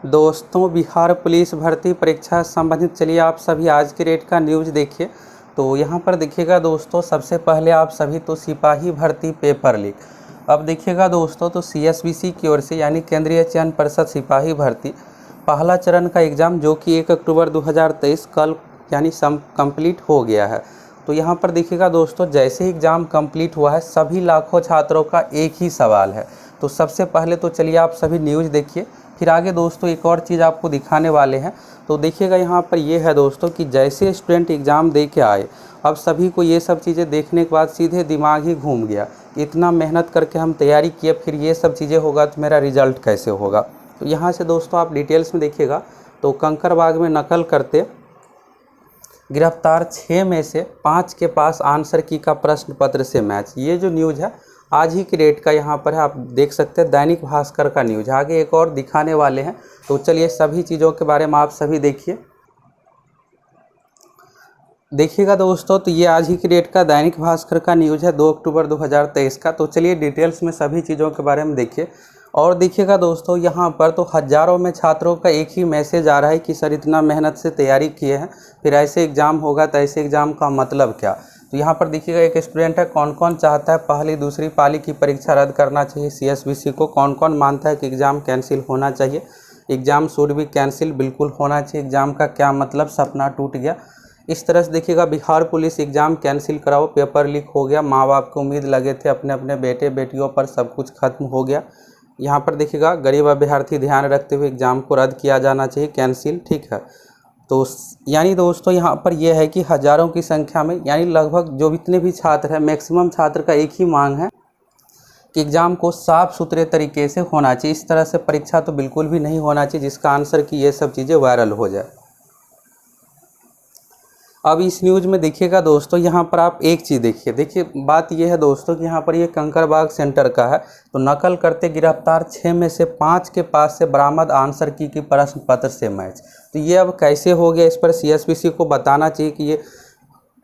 दोस्तों, बिहार पुलिस भर्ती परीक्षा से संबंधित चलिए आप सभी आज के डेट का न्यूज़ देखिए। तो यहाँ पर देखिएगा दोस्तों, सबसे पहले आप सभी तो सिपाही भर्ती पेपर लीक। अब देखिएगा दोस्तों, तो CSBC की ओर से यानी केंद्रीय चयन परिषद सिपाही भर्ती पहला चरण का एग्ज़ाम जो कि 1 अक्टूबर 2023 कल यानी कंप्लीट हो गया है। तो यहाँ पर देखिएगा दोस्तों, जैसे ही एग्ज़ाम कंप्लीट हुआ है सभी लाखों छात्रों का एक ही सवाल है। तो सबसे पहले तो चलिए आप सभी न्यूज़ देखिए, फिर आगे दोस्तों एक और चीज़ आपको दिखाने वाले हैं। तो देखिएगा यहाँ पर ये है दोस्तों कि जैसे स्टूडेंट एग्ज़ाम दे के आए, अब सभी को ये सब चीज़ें देखने के बाद सीधे दिमाग ही घूम गया। इतना मेहनत करके हम तैयारी किए, फिर ये सब चीज़ें होगा तो मेरा रिजल्ट कैसे होगा। तो यहाँ से दोस्तों आप डिटेल्स में देखिएगा। तो कंकड़बाग में नकल करते गिरफ्तार 6 में से 5 के पास आंसर की का प्रश्न पत्र से मैच। ये जो न्यूज़ है आज ही की डेट का यहाँ पर है, आप देख सकते हैं दैनिक भास्कर का न्यूज़। आगे एक और दिखाने वाले हैं, तो चलिए सभी चीज़ों के बारे में आप सभी देखिए। देखिएगा दोस्तों, तो ये आज ही की डेट का दैनिक भास्कर का न्यूज़ है 2 अक्टूबर 2023 का। तो चलिए डिटेल्स में सभी चीज़ों के बारे में देखिए। और देखिएगा दोस्तों, यहाँ पर तो हज़ारों में छात्रों का एक ही मैसेज आ रहा है कि सर इतना मेहनत से तैयारी किए हैं, फिर ऐसे एग्ज़ाम होगा तो ऐसे एग्ज़ाम का मतलब क्या। तो यहाँ पर देखिएगा एक स्टूडेंट है, कौन कौन चाहता है पहली दूसरी पाली की परीक्षा रद्द करना चाहिए CSBC को, कौन कौन मानता है कि एग्ज़ाम कैंसिल होना चाहिए, एग्ज़ाम शुड भी कैंसिल बिल्कुल होना चाहिए, एग्ज़ाम का क्या मतलब, सपना टूट गया। इस तरह से देखिएगा बिहार पुलिस एग्ज़ाम कैंसिल कराओ, पेपर लीक हो गया, माँ बाप को उम्मीद लगे थे अपने अपने बेटे बेटियों पर, सब कुछ खत्म हो गया। यहाँ पर देखिएगा गरीब अभ्यर्थी ध्यान रखते हुए एग्ज़ाम को रद्द किया जाना चाहिए, कैंसिल, ठीक है। तो यानी दोस्तों यहाँ पर यह है कि हज़ारों की संख्या में यानी लगभग जो जितने भी छात्र हैं मैक्सिमम छात्र का एक ही मांग है कि एग्ज़ाम को साफ़ सुथरे तरीके से होना चाहिए। इस तरह से परीक्षा तो बिल्कुल भी नहीं होना चाहिए जिसका आंसर की ये सब चीज़ें वायरल हो जाए। अब इस न्यूज़ में देखिएगा दोस्तों, यहाँ पर आप एक चीज़ देखिए बात यह है दोस्तों कि यहाँ पर ये कंकड़बाग सेंटर का है। तो नकल करते गिरफ्तार 6 में से 5 के पास से बरामद आंसर की प्रश्न पत्र से मैच। तो ये अब कैसे हो गया, इस पर CSBC को बताना चाहिए कि ये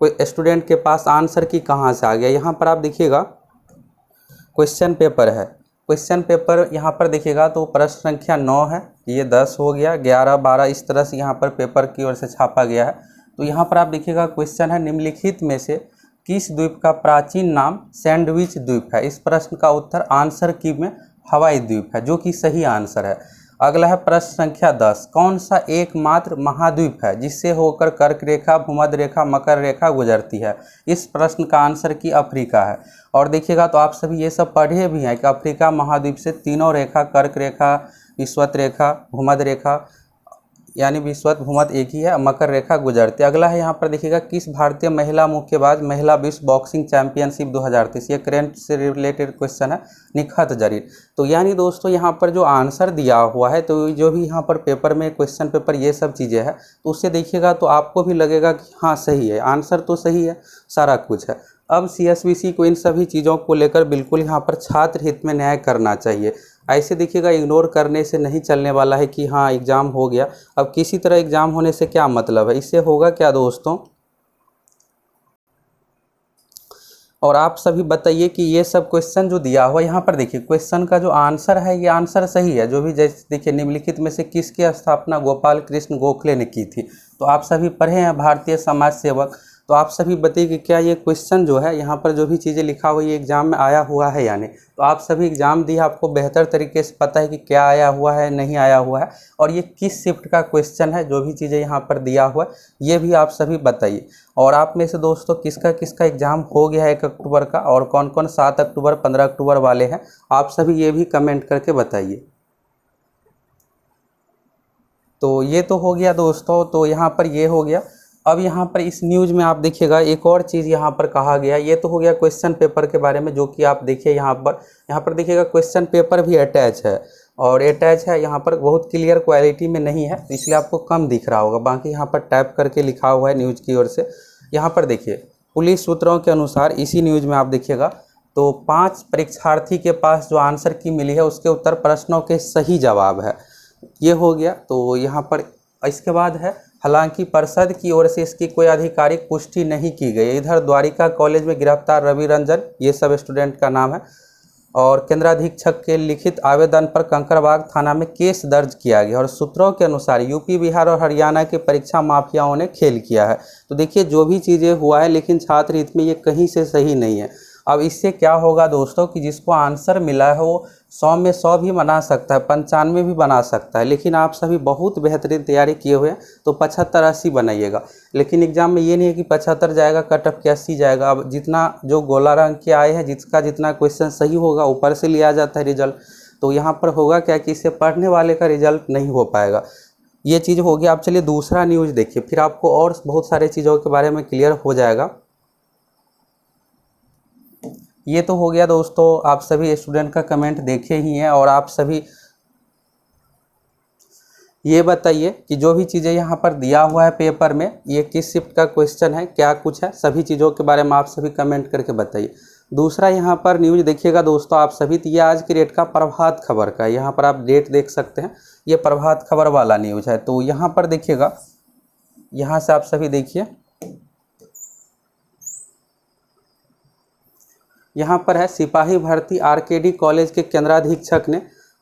कोई स्टूडेंट के पास आंसर की कहाँ से आ गया। यहाँ पर आप देखिएगा क्वेश्चन पेपर है, क्वेश्चन पेपर यहाँ पर देखिएगा तो प्रश्न संख्या 9 है, ये 10 हो गया, 11 12 इस तरह से यहाँ पर पेपर की ओर से छापा गया है। तो यहाँ पर आप देखिएगा क्वेश्चन है, निम्नलिखित में से किस द्वीप का प्राचीन नाम सैंडविच द्वीप है। इस प्रश्न का उत्तर आंसर की में हवाई द्वीप है, जो कि सही आंसर है। अगला है प्रश्न संख्या 10, कौन सा एकमात्र महाद्वीप है जिससे होकर कर्क रेखा, भूमध्य रेखा, मकर रेखा गुजरती है। इस प्रश्न का आंसर की अफ्रीका है। और देखिएगा तो आप सभी ये सब पढ़े भी हैं कि अफ्रीका महाद्वीप से तीनों रेखा, कर्क रेखा, विषुवत रेखा, भूमध्य रेखा यानी विषुवत भूमध्य एक ही है, मकर रेखा गुजरती। अगला है यहाँ पर देखिएगा, किस भारतीय महिला मुक्केबाज महिला विश्व बॉक्सिंग चैंपियनशिप 2023, ये करंट से रिलेटेड क्वेश्चन है, निखत जरीन। तो यानी दोस्तों यहाँ पर जो आंसर दिया हुआ है, तो जो भी यहाँ पर पेपर में क्वेश्चन पेपर ये सब चीज़ें हैं, तो उससे देखिएगा तो आपको भी लगेगा कि हाँ सही है, आंसर तो सही है, सारा कुछ है। अब CSBC को इन सभी चीज़ों को लेकर बिल्कुल यहाँ पर छात्र हित में न्याय करना चाहिए। ऐसे देखिएगा इग्नोर करने से नहीं चलने वाला है कि हाँ एग्ज़ाम हो गया। अब किसी तरह एग्ज़ाम होने से क्या मतलब है, इससे होगा क्या दोस्तों। और आप सभी बताइए कि ये सब क्वेश्चन जो दिया हुआ यहाँ पर देखिए, क्वेश्चन का जो आंसर है ये आंसर सही है। जो भी जैसे देखिए, निम्नलिखित में से किसकी स्थापना गोपाल कृष्ण गोखले ने की थी। तो आप सभी पढ़े हैं भारतीय समाज सेवक। तो आप सभी बताइए कि क्या ये क्वेश्चन जो है यहाँ पर जो भी चीज़ें लिखा हुआ है ये एग्ज़ाम में आया हुआ है या नहीं। तो आप सभी एग्ज़ाम दिए, आपको बेहतर तरीके से पता है कि क्या आया हुआ है, नहीं आया हुआ है, और ये किस शिफ्ट का क्वेश्चन है, जो भी चीज़ें यहाँ पर दिया हुआ है ये भी आप सभी बताइए। और आप में से दोस्तों किसका किसका एग्ज़ाम हो गया है 1 अक्टूबर का, और कौन कौन 7 अक्टूबर 15 अक्टूबर वाले हैं, आप सभी ये भी कमेंट करके बताइए। तो ये तो हो गया दोस्तों, तो यहाँ पर ये हो गया। अब यहाँ पर इस न्यूज़ में आप देखिएगा एक और चीज़ यहाँ पर कहा गया, ये तो हो गया क्वेश्चन पेपर के बारे में, जो कि आप देखिए यहाँ पर देखिएगा क्वेश्चन पेपर भी अटैच है, और अटैच है यहाँ पर बहुत क्लियर क्वालिटी में नहीं है, इसलिए आपको कम दिख रहा होगा। बाकी यहाँ पर टाइप करके लिखा हुआ है न्यूज़ की ओर से। यहाँ पर देखिए पुलिस सूत्रों के अनुसार इसी न्यूज़ में आप देखिएगा तो 5 परीक्षार्थी के पास जो आंसर की मिली है उसके उत्तर प्रश्नों के सही जवाब है, ये हो गया। तो यहाँ पर इसके बाद है, हालांकि परिषद की ओर से इसकी कोई आधिकारिक पुष्टि नहीं की गई। इधर द्वारिका कॉलेज में गिरफ्तार रवि रंजन, ये सब स्टूडेंट का नाम है। और केंद्राधीक्षक के लिखित आवेदन पर कंकड़बाग थाना में केस दर्ज किया गया। और सूत्रों के अनुसार यूपी, बिहार और हरियाणा के परीक्षा माफियाओं ने खेल किया है। तो देखिए जो भी चीज़ें हुआ है, लेकिन छात्र हित में ये कहीं से सही नहीं है। अब इससे क्या होगा दोस्तों कि जिसको आंसर मिला है वो 100 में 100 भी बना सकता है, 95 भी बना सकता है, लेकिन आप सभी बहुत बेहतरीन तैयारी किए हुए हैं तो 75-80 बनाइएगा। लेकिन एग्जाम में ये नहीं है कि 75 जाएगा कट ऑफ के 80 जाएगा। अब जितना जो गोला रंग के आए हैं, जिसका जितना क्वेश्चन सही होगा ऊपर से लिया जाता है रिजल्ट। तो यहाँ पर होगा क्या कि इससे पढ़ने वाले का रिजल्ट नहीं हो पाएगा। ये चीज़ हो गया। आप चलिए दूसरा न्यूज़ देखिए, फिर आपको और बहुत सारे चीज़ों के बारे में क्लियर हो जाएगा। ये तो हो गया दोस्तों, आप सभी स्टूडेंट का कमेंट देखे ही हैं। और आप सभी ये बताइए कि जो भी चीज़ें यहाँ पर दिया हुआ है पेपर में, ये किस शिफ्ट का क्वेश्चन है, क्या कुछ है, सभी चीज़ों के बारे में आप सभी कमेंट करके बताइए। दूसरा यहाँ पर न्यूज़ देखिएगा दोस्तों आप सभी, तो ये आज की डेट का प्रभात खबर का है। यहाँ पर आप डेट देख सकते हैं, ये प्रभात खबर वाला न्यूज़ है। तो यहाँ पर देखिएगा, यहाँ से आप सभी देखिए, यहाँ पर है सिपाही भर्ती आरकेडी कॉलेज के केंद्राधीक्षक ने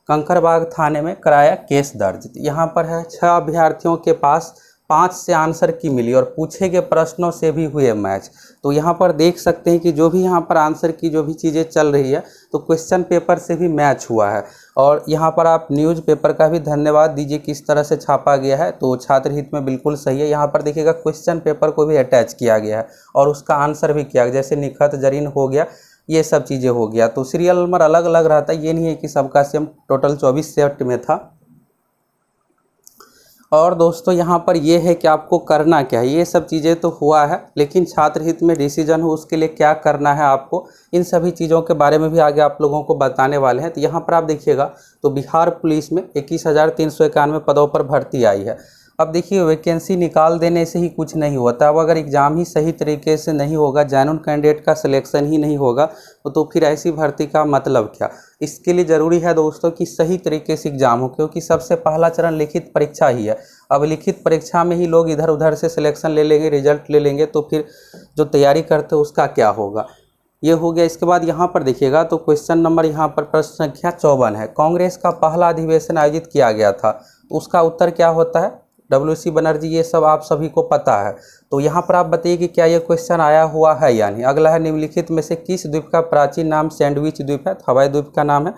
कंकड़बाग थाने में कराया केस दर्ज। यहाँ पर है 6 अभ्यर्थियों के पास 5 से आंसर की मिली और पूछे गए प्रश्नों से भी हुए मैच। तो यहाँ पर देख सकते हैं कि जो भी यहाँ पर आंसर की जो भी चीज़ें चल रही है तो क्वेश्चन पेपर से भी मैच हुआ है। और यहाँ पर आप न्यूज़ पेपर का भी धन्यवाद दीजिए, किस तरह से छापा गया है, तो छात्र हित में बिल्कुल सही है। यहाँ पर देखिएगा क्वेश्चन पेपर को भी अटैच किया गया है और उसका आंसर भी किया गया, जैसे निखत जरीन हो गया, ये सब चीज़ें हो गया। तो सीरियल नंबर अलग अलग रहता है, ये नहीं है कि सबका सेम। टोटल 24 सेट में था। और दोस्तों यहाँ पर ये है कि आपको करना क्या है, ये सब चीज़ें तो हुआ है, लेकिन छात्र हित में डिसीजन हो उसके लिए क्या करना है आपको, इन सभी चीज़ों के बारे में भी आगे आप लोगों को बताने वाले हैं। तो यहाँ पर आप देखिएगा, तो बिहार पुलिस में 21,391 पदों पर भर्ती आई है। अब देखिए वैकेंसी निकाल देने से ही कुछ नहीं होता। अब अगर एग्ज़ाम ही सही तरीके से नहीं होगा, जेन्युइन कैंडिडेट का सिलेक्शन ही नहीं होगा, तो फिर ऐसी भर्ती का मतलब क्या। इसके लिए ज़रूरी है दोस्तों कि सही तरीके से एग्ज़ाम हो, क्योंकि सबसे पहला चरण लिखित परीक्षा ही है। अब लिखित परीक्षा में ही लोग इधर उधर से सिलेक्शन ले लेंगे, रिजल्ट ले लेंगे, तो फिर जो तैयारी करते हैं उसका क्या होगा। ये हो गया। इसके बाद यहाँ पर देखिएगा, तो क्वेश्चन नंबर यहाँ पर प्रश्न संख्या 54 है। कांग्रेस का पहला अधिवेशन आयोजित किया गया था, उसका उत्तर क्या होता है। WC बनर्जी, ये सब आप सभी को पता है। तो यहाँ पर आप बताइए कि क्या ये क्वेश्चन आया हुआ है या नहीं। अगला है निम्नलिखित में से किस द्वीप का प्राचीन नाम सैंडविच द्वीप है, हवाई द्वीप का नाम है,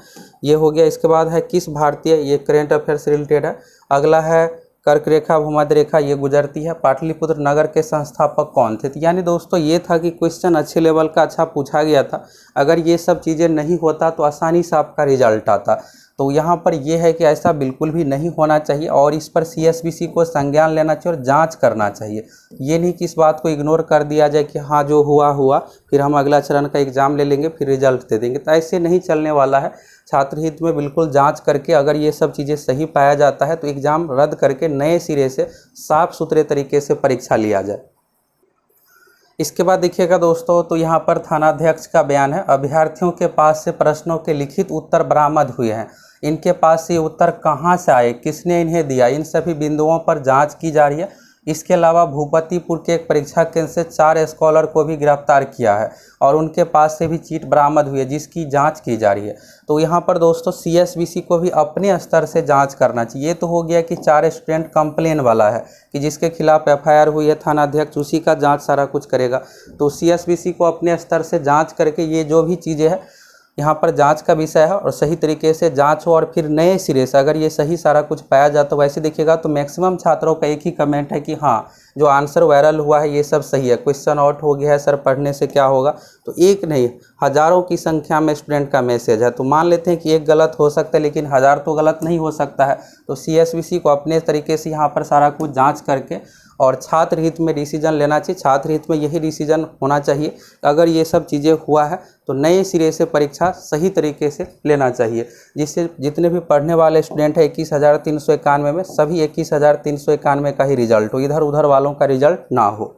ये हो गया। इसके बाद है किस भारतीय, ये करेंट अफेयर से रिलेटेड है। अगला है कर्क रेखा भूमध्य रेखा ये गुजरती है। पाटलिपुत्र नगर के संस्थापक कौन थे। तो यानी दोस्तों ये था कि क्वेश्चन अच्छे लेवल का अच्छा पूछा गया था। अगर ये सब चीज़ें नहीं होता तो आसानी से आपका रिजल्ट आता। तो यहाँ पर यह है कि ऐसा बिल्कुल भी नहीं होना चाहिए और इस पर CSBC को संज्ञान लेना चाहिए और जांच करना चाहिए। ये नहीं कि इस बात को इग्नोर कर दिया जाए कि हाँ जो हुआ हुआ, फिर हम अगला चरण का एग्ज़ाम ले लेंगे, फिर रिजल्ट दे देंगे। तो ऐसे नहीं चलने वाला है। छात्र हित में बिल्कुल जांच करके अगर ये सब चीज़ें सही पाया जाता है तो एग्ज़ाम रद्द करके नए सिरे से साफ सुथरे तरीके से परीक्षा लिया जाए। इसके बाद देखिएगा दोस्तों, तो यहाँ पर थानाध्यक्ष का बयान है। अभ्यर्थियों के पास से प्रश्नों के लिखित उत्तर बरामद हुए हैं। इनके पास से उत्तर कहाँ से आए, किसने इन्हें दिया, इन सभी बिंदुओं पर जांच की जा रही है। इसके अलावा भूपतिपुर के एक परीक्षा केंद्र से 4 स्कॉलर को भी गिरफ्तार किया है और उनके पास से भी चीट बरामद हुई है, जिसकी जांच की जा रही है। तो यहाँ पर दोस्तों CSBC को भी अपने स्तर से जांच करना चाहिए। ये तो हो गया कि 4 स्टूडेंट कंप्लेन वाला है कि जिसके खिलाफ FIR हुई है, थानाध्यक्ष उसी का जांच सारा कुछ करेगा। तो CSBC को अपने स्तर से जाँच करके ये जो भी चीज़ें हैं यहाँ पर जांच का विषय है और सही तरीके से जांच हो और फिर नए सिरे से अगर ये सही सारा कुछ पाया जाता। तो वैसे देखिएगा तो मैक्सिमम छात्रों का एक ही कमेंट है कि हाँ जो आंसर वायरल हुआ है ये सब सही है, क्वेश्चन आउट हो गया है सर, पढ़ने से क्या होगा। तो एक नहीं, हज़ारों की संख्या में स्टूडेंट का मैसेज है। तो मान लेते हैं कि एक गलत हो सकता है, लेकिन 1000 तो गलत नहीं हो सकता है। तो CSBC को अपने तरीके से यहाँ पर सारा कुछ जाँच करके और छात्र हित में डिसीजन लेना चाहिए। छात्र हित में यही डिसीजन होना चाहिए। अगर ये सब चीज़ें हुआ है तो नए सिरे से परीक्षा सही तरीके से लेना चाहिए, जिससे जितने भी पढ़ने वाले स्टूडेंट हैं 21,391 में सभी 21,391 का ही रिजल्ट हो, इधर उधर वालों का रिजल्ट ना हो।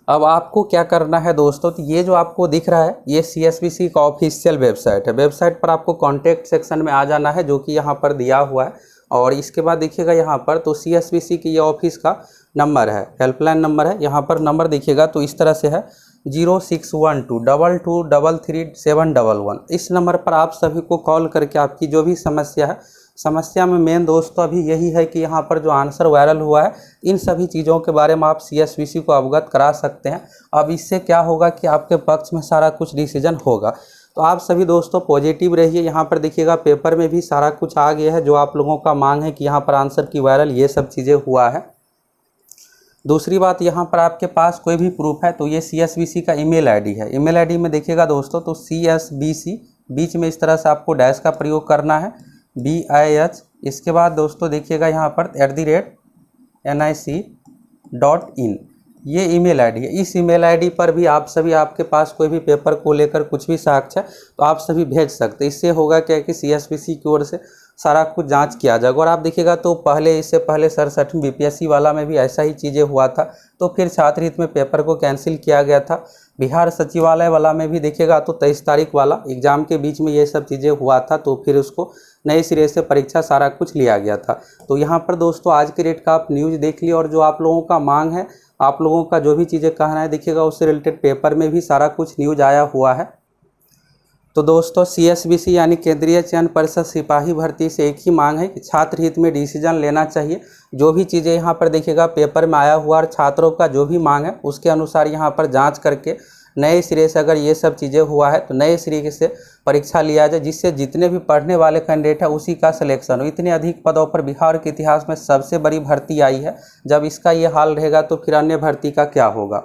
अब आपको क्या करना है दोस्तों, तो ये जो आपको दिख रहा है ये CSBC का ऑफिशियल वेबसाइट है। वेबसाइट पर आपको कॉन्टैक्ट सेक्शन में आ जाना है, जो कि यहाँ पर दिया हुआ है। और इसके बाद देखिएगा यहाँ पर तो CSBC की ये ऑफिस का नंबर है, हेल्पलाइन नंबर है। यहाँ पर नंबर देखिएगा तो इस तरह से है 061222333711। इस नंबर पर आप सभी को कॉल करके आपकी जो भी समस्या है, समस्या में मेन दोस्तों अभी यही है कि यहाँ पर जो आंसर वायरल हुआ है, इन सभी चीज़ों के बारे में आप CSVC को अवगत करा सकते हैं। अब इससे क्या होगा कि आपके पक्ष में सारा कुछ डिसीजन होगा। तो आप सभी दोस्तों पॉजिटिव रहिए। यहाँ पर देखिएगा पेपर में भी सारा कुछ आ गया है, जो आप लोगों का मांग है कि यहाँ पर आंसर की वायरल, ये सब चीज़ें हुआ है। दूसरी बात, यहाँ पर आपके पास कोई भी प्रूफ है तो ये CSVC का ईमेल आईडी है। ईमेल आईडी में देखिएगा दोस्तों तो CSVC बीच में इस तरह से आपको डैश का प्रयोग करना है, BIH। इसके बाद दोस्तों देखिएगा यहाँ पर @nic.in, ये ईमेल आईडी है। इस ईमेल आईडी पर भी आप सभी, आपके पास कोई भी पेपर को लेकर कुछ भी साक्ष्य है तो आप सभी भेज सकते हैं। इससे होगा क्या कि CSVC की ओर से सारा कुछ जांच किया जाएगा। और आप देखिएगा तो इससे पहले 67 BPSC वाला में भी ऐसा ही चीज़ें हुआ था, तो फिर छात्र हित में पेपर को कैंसिल किया गया था। बिहार सचिवालय वाला में भी देखिएगा तो 23 तारीख वाला एग्ज़ाम के बीच में ये सब चीज़ें हुआ था, तो फिर उसको नए सिरे से परीक्षा सारा कुछ लिया गया था। तो यहाँ पर दोस्तों आज के डेट का आप न्यूज़ देख लिया, और जो आप लोगों का मांग है, आप लोगों का जो भी चीज़ें कहना है देखिएगा, उससे रिलेटेड पेपर में भी सारा कुछ न्यूज़ आया हुआ है। तो दोस्तों CSVC यानी केंद्रीय चयन परिषद सिपाही भर्ती से एक ही मांग है कि छात्र हित में डिसीजन लेना चाहिए। जो भी चीज़ें यहाँ पर देखिएगा पेपर में आया हुआ और छात्रों का जो भी मांग है उसके अनुसार यहाँ पर जांच करके नए सिरे से अगर ये सब चीज़ें हुआ है तो नए सिरे से परीक्षा लिया जाए, जिससे जितने भी पढ़ने वाले कैंडिडेट है उसी का सिलेक्शन हो। इतने अधिक पदों पर बिहार के इतिहास में सबसे बड़ी भर्ती आई है। जब इसका ये हाल रहेगा तो फिर अन्य भर्ती का क्या होगा।